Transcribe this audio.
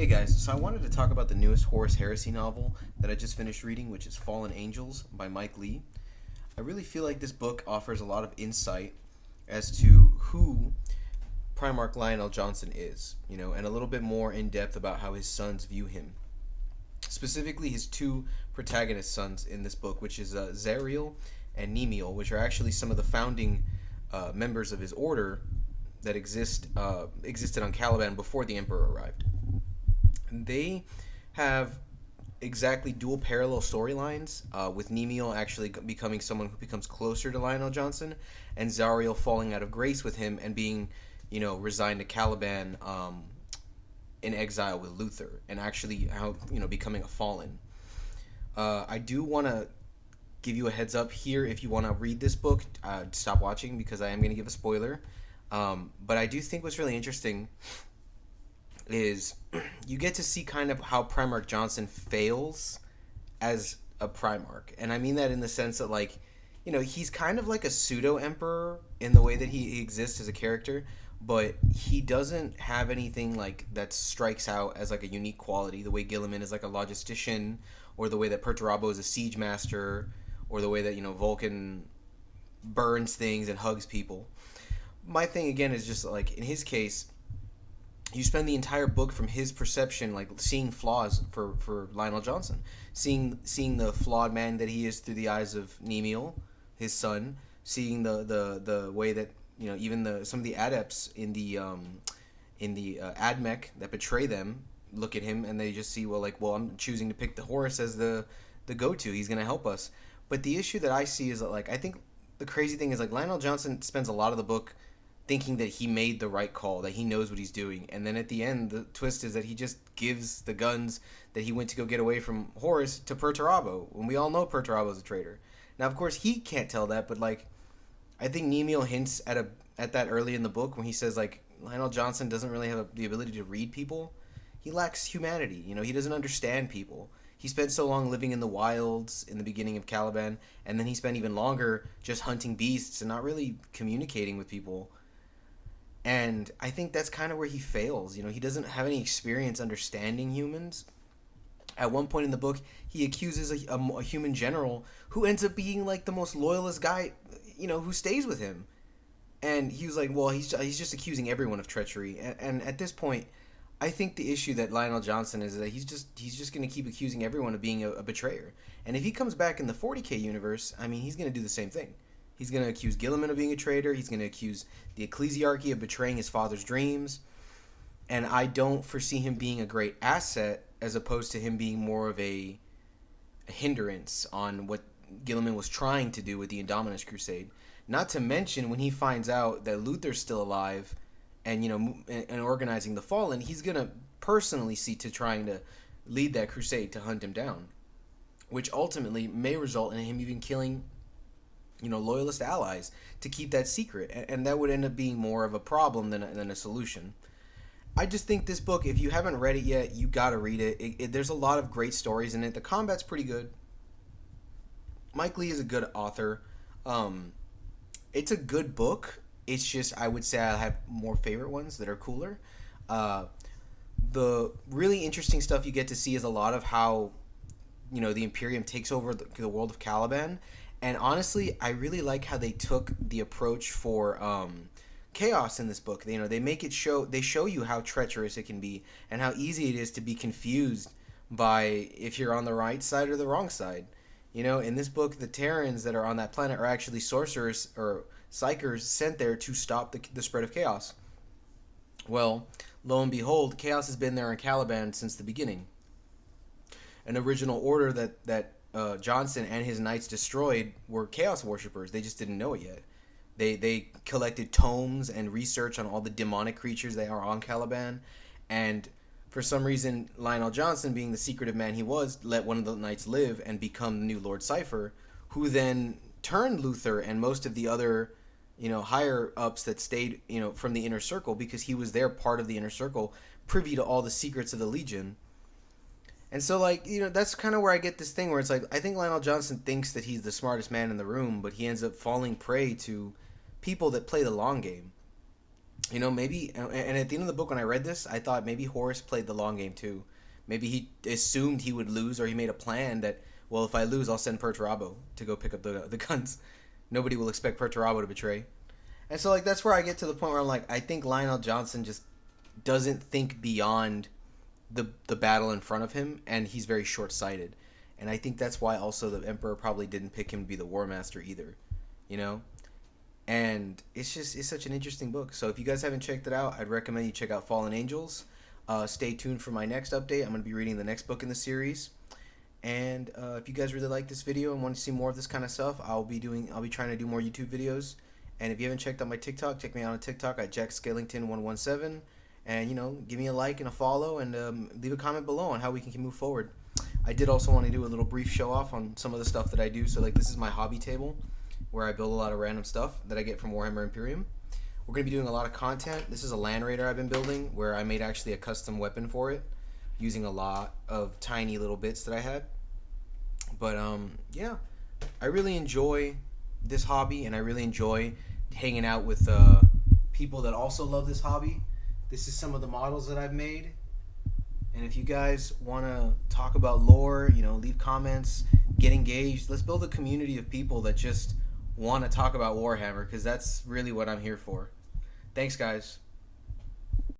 Hey guys, so I wanted to talk about the newest Horus Heresy novel that I just finished reading, which is Fallen Angels by Mike Lee. I really feel like this book offers a lot of insight as to who Primarch Lionel Johnson is, and a little bit more in depth about how his sons view him. Specifically, his two protagonist sons in this book, which is Zariel and Nemiel, which are actually some of the founding members of his order that existed on Caliban before the Emperor arrived. They have exactly dual parallel storylines, with Nemiel actually becoming someone who becomes closer to Lionel Johnson, and Zariel falling out of grace with him and being, resigned to Caliban in exile with Luther, and actually how becoming a fallen. I do want to give you a heads up here. If you want to read this book, stop watching because I am going to give a spoiler. But I do think what's really interesting is you get to see kind of how Primarch Johnson fails as a Primarch. And I mean that in the sense that, he's kind of like a pseudo-emperor in the way that he exists as a character, but he doesn't have anything, that strikes out as, a unique quality, the way Guilliman is, a logistician, or the way that Perturabo is a siege master, or the way that, Vulcan burns things and hugs people. My thing, again, is just, in his case, you spend the entire book from his perception, seeing flaws for Lionel Johnson, seeing the flawed man that he is through the eyes of Nemiel, his son, seeing the way that even some of the adepts in the Admech that betray them look at him and they just see I'm choosing to pick the Horus as the go-to. He's gonna help us. But the issue that I see is that I think the crazy thing is Lionel Johnson spends a lot of the book thinking that he made the right call, that he knows what he's doing. And then at the end, the twist is that he just gives the guns that he went to go get away from Horus to Perturabo, when we all know Perturabo's a traitor. Now, of course, he can't tell that, but, I think Nemiel hints at that early in the book when he says, Lionel Johnson doesn't really have the ability to read people. He lacks humanity. He doesn't understand people. He spent so long living in the wilds in the beginning of Caliban, and then he spent even longer just hunting beasts and not really communicating with people. And I think that's kind of where he fails. He doesn't have any experience understanding humans. At one point in the book, he accuses a human general who ends up being the most loyalist guy, who stays with him. And he was well, he's just accusing everyone of treachery. And at this point, I think the issue that Lionel Johnson is that he's just going to keep accusing everyone of being a betrayer. And if he comes back in the 40K universe, he's going to do the same thing. He's going to accuse Guilliman of being a traitor. He's going to accuse the ecclesiarchy of betraying his father's dreams. And I don't foresee him being a great asset as opposed to him being more of a hindrance on what Guilliman was trying to do with the Indominus Crusade. Not to mention when he finds out that Luther's still alive and, and organizing the Fallen, he's going to personally see to trying to lead that crusade to hunt him down, which ultimately may result in him even killing loyalist allies to keep that secret, and that would end up being more of a problem than a solution. I just think this book, if you haven't read it yet, you gotta read it. There's a lot of great stories in it. The combat's pretty good. Mike Lee is a good author. It's a good book. It's just, I would say I have more favorite ones that are cooler. The really interesting stuff you get to see is a lot of how the Imperium takes over the world of Caliban. And honestly, I really like how they took the approach for chaos in this book. They make it they show you how treacherous it can be and how easy it is to be confused by if you're on the right side or the wrong side. In this book, the Terrans that are on that planet are actually sorcerers or psychers sent there to stop the spread of chaos. Well, lo and behold, chaos has been there in Caliban since the beginning. An original order that Johnson and his knights destroyed were chaos worshippers. They just didn't know it yet. They collected tomes and research on all the demonic creatures that are on Caliban, and for some reason, Lionel Johnson, being the secretive man he was, let one of the knights live and become the new Lord Cypher, who then turned Luther and most of the other, higher ups that stayed, from the inner circle, because he was there, part of the inner circle, privy to all the secrets of the Legion. And so, that's kind of where I get this thing where it's I think Lionel Johnson thinks that he's the smartest man in the room, but he ends up falling prey to people that play the long game. You know, maybe, and at the end of the book when I read this, I thought maybe Horus played the long game too. Maybe he assumed he would lose, or he made a plan that, well, if I lose, I'll send Perturabo to go pick up the guns. Nobody will expect Perturabo to betray. And so, like, that's where I get to the point where I'm like, I think Lionel Johnson just doesn't think beyond the battle in front of him, and he's very short-sighted. And I think that's why also the Emperor probably didn't pick him to be the War Master either, you know? And it's such an interesting book. So if you guys haven't checked it out, I'd recommend you check out Fallen Angels. Stay tuned for my next update. I'm going to be reading the next book in the series. And if you guys really like this video and want to see more of this kind of stuff, I'll be trying to do more YouTube videos. And if you haven't checked out my TikTok, check me out on TikTok at JackSkellington117. And, you know, give me a like and a follow, and leave a comment below on how we can move forward. I did also want to do a little brief show off on some of the stuff that I do. So, like, this is my hobby table, where I build a lot of random stuff that I get from Warhammer Imperium. We're going to be doing a lot of content. This is a Land Raider I've been building, where I made actually a custom weapon for it, using a lot of tiny little bits that I had. But, yeah, I really enjoy this hobby, and I really enjoy hanging out with people that also love this hobby. This is some of the models that I've made. And if you guys want to talk about lore, you know, leave comments, get engaged. Let's build a community of people that just want to talk about Warhammer, because that's really what I'm here for. Thanks, guys.